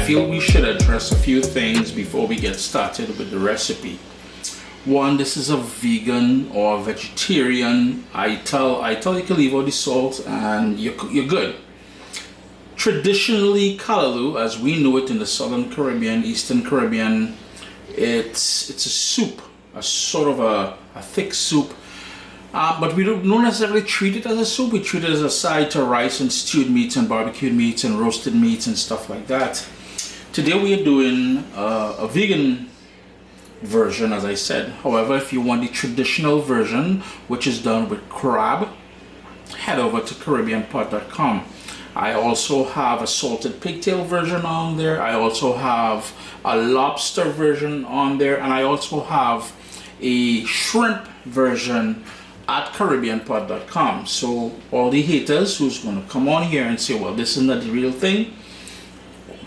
feel we should address a few things before we get started with the recipe. One, this is a vegan or vegetarian. I tell you can leave out the salt and you're good. Traditionally, Callaloo, as we know it in the Southern Caribbean, Eastern Caribbean, it's a soup, a sort of a thick soup. But we don't necessarily treat it as a soup. We treat it as a side to rice and stewed meats and barbecued meats and roasted meats and stuff like that. Today we are doing a vegan version, as I said. However, if you want the traditional version, which is done with crab, head over to CaribbeanPot.com. I also have a salted pigtail version on there. I also have a lobster version on there, and I also have a shrimp version at CaribbeanPot.com. So all the haters who's going to come on here and say, well, this is not the real thing,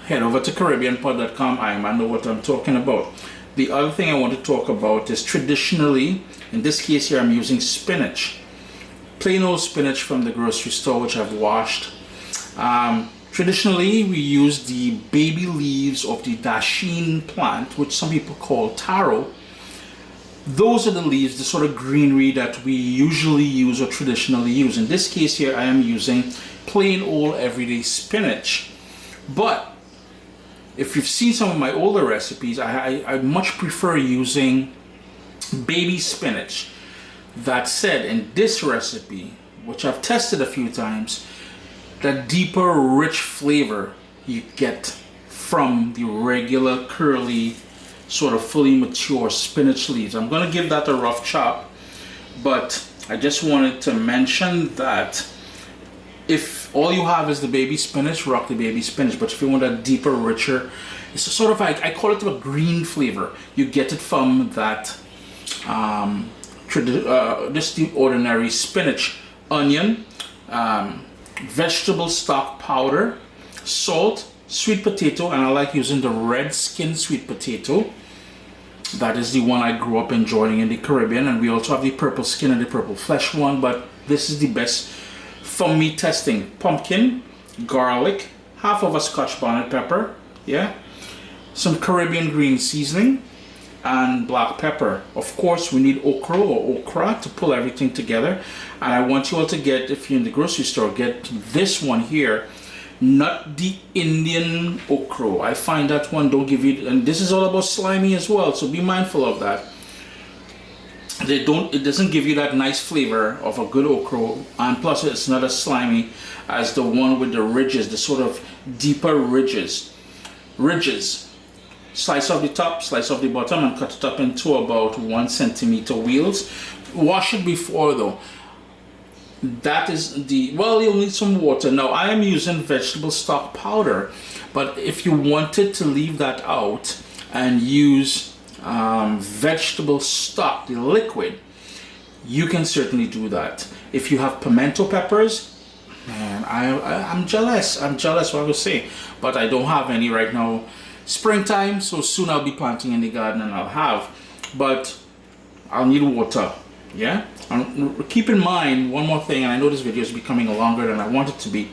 head over to CaribbeanPot.com. I know what I'm talking about. The other thing I want to talk about is traditionally, in this case here, I'm using spinach. Plain old spinach from the grocery store, which I've washed. Traditionally, we use the baby leaves of the dasheen plant, which some people call taro. Those are the leaves, the sort of greenery that we usually use or traditionally use. In this case here, I am using plain old everyday spinach. But if you've seen some of my older recipes, I much prefer using baby spinach. That said, in this recipe, which I've tested a few times, that deeper, rich flavor you get from the regular curly, sort of fully mature spinach leaves. I'm going to give that a rough chop, but I just wanted to mention that if all you have is the baby spinach, rock the baby spinach. But if you want a deeper, richer, it's a sort of like, I call it a green flavor. You get it from that just the ordinary spinach, onion, vegetable stock powder, salt, sweet potato, and I like using the red skin sweet potato. That is the one I grew up enjoying in the Caribbean, and we also have the purple skin and the purple flesh one, but this is the best for me testing. Pumpkin, garlic, half of a Scotch bonnet pepper, yeah, some Caribbean green seasoning, and black pepper. Of course, we need okra to pull everything together. And I want you all to get, if you're in the grocery store, get this one here, not the Indian okra. I find that one don't give you, and this is all about slimy as well, so be mindful of that. It doesn't give you that nice flavor of a good okra, and plus it's not as slimy as the one with the ridges, the sort of deeper ridges. Slice off the top, slice off the bottom, and cut it up into about 1 centimeter wheels. Wash it before though. That is well, you'll need some water. Now I am using vegetable stock powder, but if you wanted to leave that out and use vegetable stock, the liquid, you can certainly do that. If you have pimento peppers, man, I'm jealous what I would say, but I don't have any right now. Springtime, so soon I'll be planting in the garden and but I'll need water, yeah? And keep in mind one more thing, and I know this video is becoming longer than I want it to be.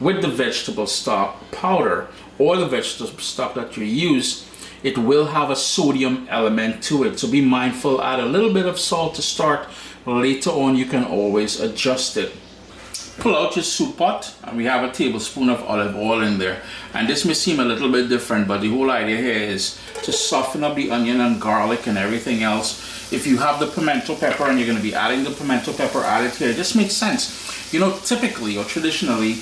With the vegetable stock powder or the vegetable stock that you use, it will have a sodium element to it, so be mindful. Add a little bit of salt to start. Later on you can always adjust it. Pull out your soup pot, and we have a tablespoon of olive oil in there. And this may seem a little bit different, but the whole idea here is to soften up the onion and garlic and everything else. If you have the pimento pepper and you're going to be adding the pimento pepper, add it here. It just makes sense. You know, typically or traditionally,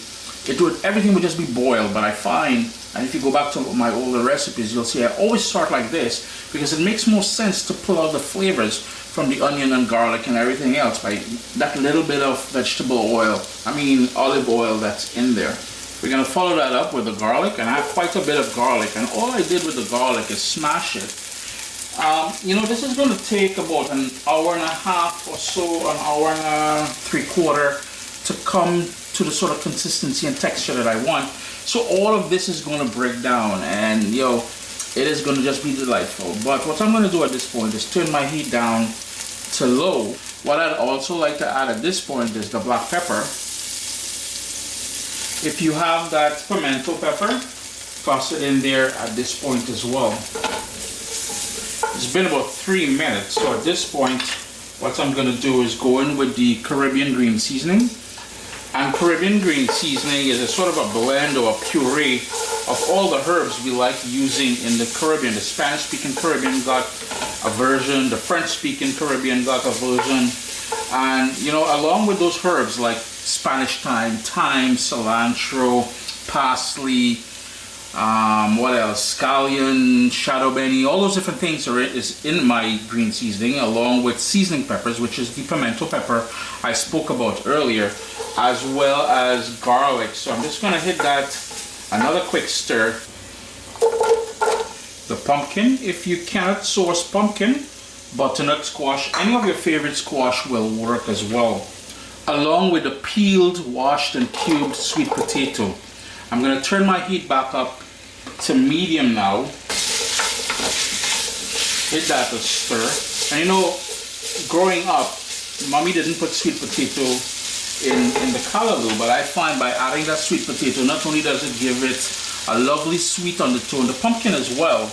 everything would just be boiled, but I find, and if you go back to my older recipes, you'll see I always start like this because it makes more sense to pull out the flavors from the onion and garlic and everything else by that little bit of olive oil that's in there. We're going to follow that up with the garlic, and I have quite a bit of garlic, and all I did with the garlic is smash it. You know, this is going to take about an hour and a half or so, an hour and 3/4 to come to the sort of consistency and texture that I want. So all of this is going to break down, and it is going to just be delightful. But what I'm going to do at this point is turn my heat down to low. What I'd also like to add at this point is the black pepper. If you have that pimento pepper, toss it in there at this point as well. It's been about 3 minutes, so at this point what I'm going to do is go in with the Caribbean green seasoning. And Caribbean green seasoning is a sort of a blend or a puree of all the herbs we like using in the Caribbean. The Spanish-speaking Caribbean got a version, the French-speaking Caribbean got a version, and you know, along with those herbs like Spanish thyme, cilantro, parsley, what else? Scallion, shadow benny, all those different things is in my green seasoning, along with seasoning peppers, which is the pimento pepper I spoke about earlier, as well as garlic. So I'm just going to hit that, another quick stir. The pumpkin, if you cannot source pumpkin, butternut squash, any of your favorite squash will work as well, along with the peeled, washed and cubed sweet potato. I'm going to turn my heat back up to medium now. Hit that a stir. And you know, growing up, mommy didn't put sweet potato in the callaloo, but I find by adding that sweet potato, not only does it give it a lovely sweet undertone, the pumpkin as well,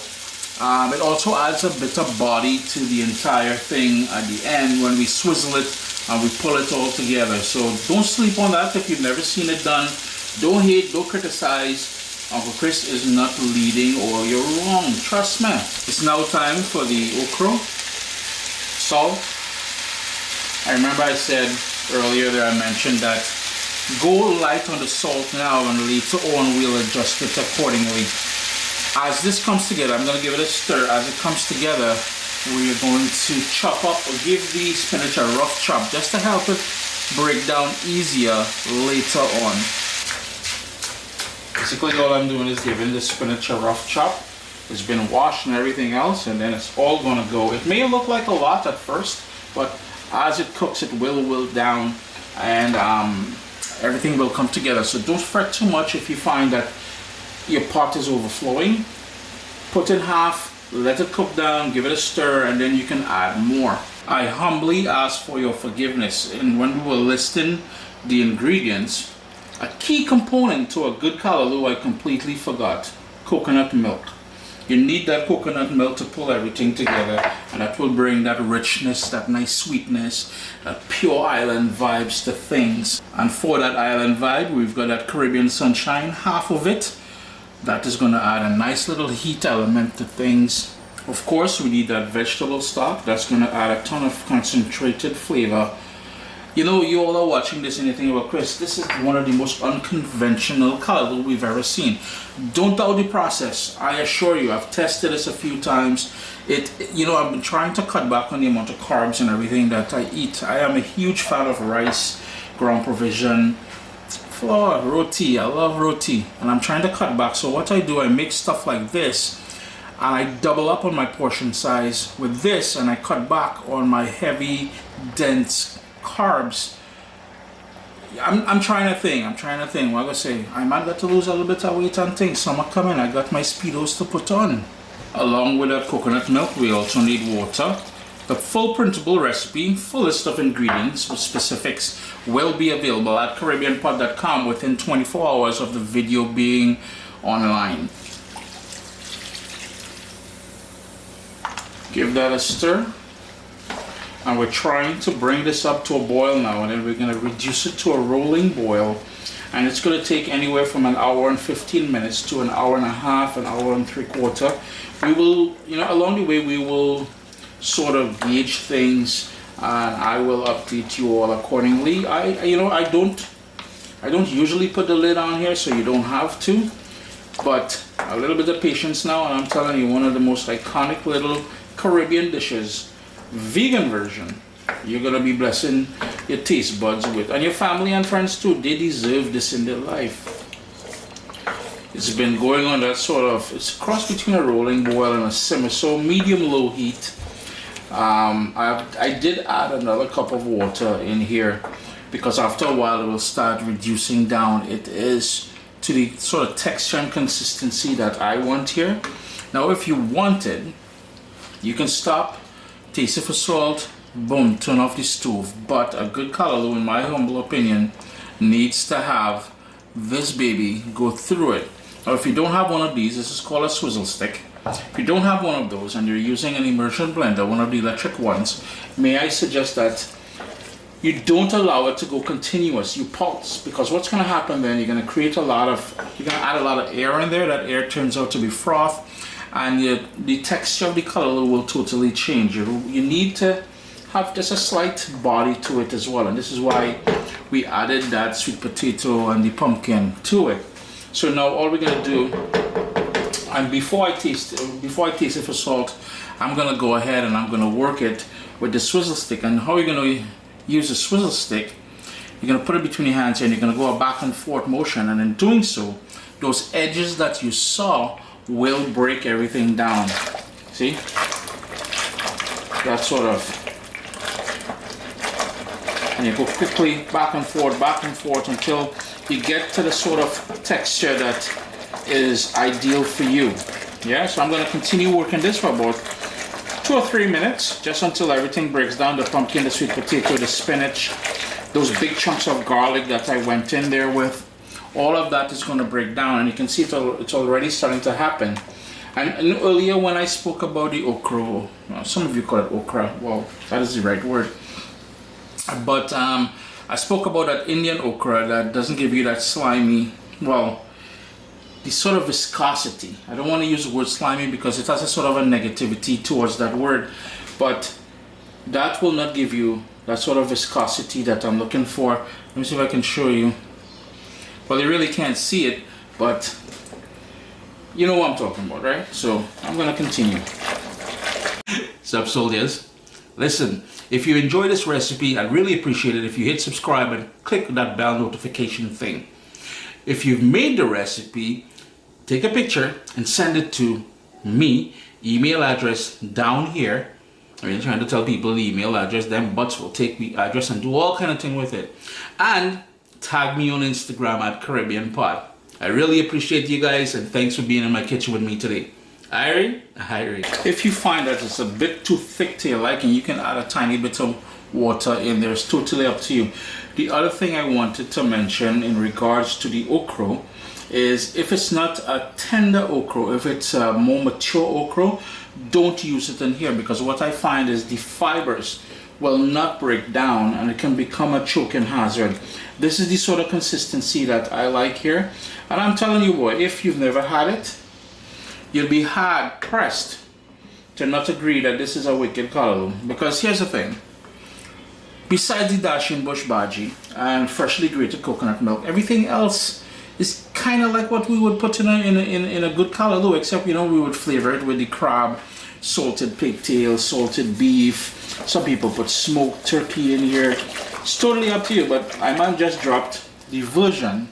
it also adds a bit of body to the entire thing at the end when we swizzle it and we pull it all together. So don't sleep on that if you've never seen it done. Don't hate, don't criticize. Uncle Chris is not leading, or you're wrong. Trust me. It's now time for the okra. Salt. I remember I said earlier that I mentioned that go light on the salt now and later on we'll adjust it accordingly. As this comes together, I'm going to give it a stir. As it comes together, we're going to chop up or give the spinach a rough chop just to help it break down easier later on. Basically all I'm doing is giving the spinach a rough chop. It's been washed and everything else, and then it's all going to go. It may look like a lot at first, but as it cooks it will wilt down, and everything will come together. So don't fret too much if you find that your pot is overflowing. Put in half, let it cook down, give it a stir, and then you can add more. I humbly ask for your forgiveness. And when we were listing the ingredients, a key component to a good callaloo I completely forgot: coconut milk. You need that coconut milk to pull everything together, and that will bring that richness, that nice sweetness, that pure island vibes to things. And for that island vibe, we've got that Caribbean sunshine, half of it. That is going to add a nice little heat element to things. Of course, we need that vegetable stock. That's going to add a ton of concentrated flavor. You know, you all are watching this and you think, well, Chris, this is one of the most unconventional callaloo we've ever seen. Don't doubt the process. I assure you, I've tested this a few times. You know, I've been trying to cut back on the amount of carbs and everything that I eat. I am a huge fan of rice, ground provision, flour, roti. I love roti, and I'm trying to cut back. So what I do, I make stuff like this, and I double up on my portion size with this, and I cut back on my heavy, dense carbs. I'm trying a thing. What I'm gonna say, I might got to lose a little bit of weight and things. Summer coming, I got my speedos to put on. Along with that coconut milk, we also need water. The full printable recipe, full list of ingredients with specifics, will be available at CaribbeanPot.com within 24 hours of the video being online. Give that a stir. And we're trying to bring this up to a boil now, and then we're going to reduce it to a rolling boil, and it's going to take anywhere from an hour and 15 minutes to an hour and a half, an hour and 3/4. We will, you know, along the way we will sort of gauge things, and I will update you all accordingly. I don't usually put the lid on here, so you don't have to, but a little bit of patience now, and I'm telling you, one of the most iconic little Caribbean dishes, vegan version, you're gonna be blessing your taste buds with, and your family and friends too. They deserve this in their life. It's been going on that sort of, it's a cross between a rolling boil and a simmer, so medium low heat. I did add another cup of water in here because after a while it will start reducing down. It is to the sort of texture and consistency that I want here. Now if you wanted, you can stop, taste it for salt, boom, turn off the stove. But a good callaloo, in my humble opinion, needs to have this baby go through it. Now, if you don't have one of these, this is called a swizzle stick. If you don't have one of those and you're using an immersion blender, one of the electric ones, may I suggest that you don't allow it to go continuous. You pulse, because what's going to happen then, you're going to create a lot of, you're going to add a lot of air in there. That air turns out to be froth, and the texture of the Callaloo will totally change. You need to have just a slight body to it as well, and this is why we added that sweet potato and the pumpkin to it. So now all we're going to do, and before I taste it for salt, I'm going to go ahead and I'm going to work it with the swizzle stick. And how you're going to use the swizzle stick, you're going to put it between your hands here, and you're going to go a back and forth motion, and in doing so, those edges that you saw will break everything down. See? That sort of, and you go quickly back and forth until you get to the sort of texture that is ideal for you. Yeah, so I'm going to continue working this for about 2 or 3 minutes, just until everything breaks down. The pumpkin, the sweet potato, the spinach, those big chunks of garlic that I went in there with, all of that is going to break down, and you can see it's already starting to happen. And earlier when I spoke about the okra, some of you call it okra, well, that is the right word, but I spoke about that Indian okra that doesn't give you that slimy, well, the sort of viscosity. I don't want to use the word slimy because it has a sort of a negativity towards that word, but that will not give you that sort of viscosity that I'm looking for. Let me see if I can show you. Well, you really can't see it, but you know what I'm talking about, right? So I'm going to continue. Sup, soldiers? Listen, if you enjoy this recipe, I'd really appreciate it if you hit subscribe and click that bell notification thing. If you've made the recipe, take a picture and send it to me, email address down here. I mean, trying to tell people the email address, them butts will take the address and do all kind of thing with it. And tag me on Instagram at Caribbean Pod. I really appreciate you guys, and thanks for being in my kitchen with me today. Irie? If you find that it's a bit too thick to your liking, you can add a tiny bit of water in there. It's totally up to you. The other thing I wanted to mention in regards to the okra is, if it's not a tender okra, if it's a more mature okra, don't use it in here, because what I find is the fibers will not break down and it can become a choking hazard. This is the sort of consistency that I like here, and I'm telling you what, if you've never had it, you'll be hard pressed to not agree that this is a wicked Callaloo. Because here's the thing, besides the dashing bush bhaji and freshly grated coconut milk, everything else is kind of like what we would put in a good Callaloo, except, you know, we would flavor it with the crab, salted pigtail, salted beef. Some people put smoked turkey in here. It's totally up to you, but I might just dropped the version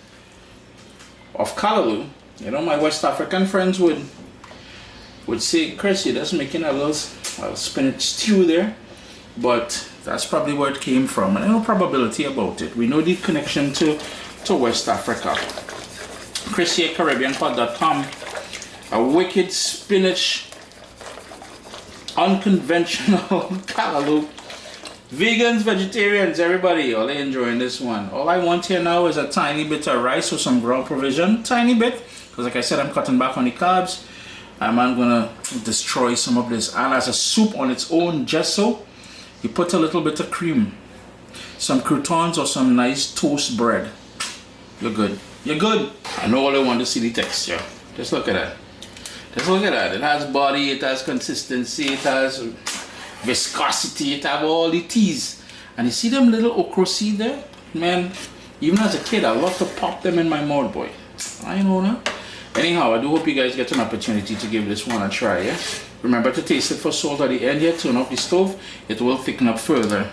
of Callaloo. You know, my West African friends would say, Chris, you're just making a little spinach stew there, but that's probably where it came from, and no probability about it. We know the connection to West Africa. Chris here, CaribbeanPod.com. A wicked spinach, unconventional Callaloo. Vegans, vegetarians, everybody, all enjoying this one. All I want here now is a tiny bit of rice or some ground provision, tiny bit, because like I said, I'm cutting back on the carbs. I'm gonna destroy some of this. And as a soup on its own, just so, you put a little bit of cream, some croutons or some nice toast bread. You're good. You're good. I know all I want to see the texture. Just look at that. Just look at that. It has body, it has consistency, it has viscosity, it has all the T's. And you see them little okra seed there? Man, even as a kid, I love to pop them in my mouth, boy. I know that. Anyhow, I do hope you guys get an opportunity to give this one a try, yeah? Remember to taste it for salt at the end here. Turn off the stove. It will thicken up further.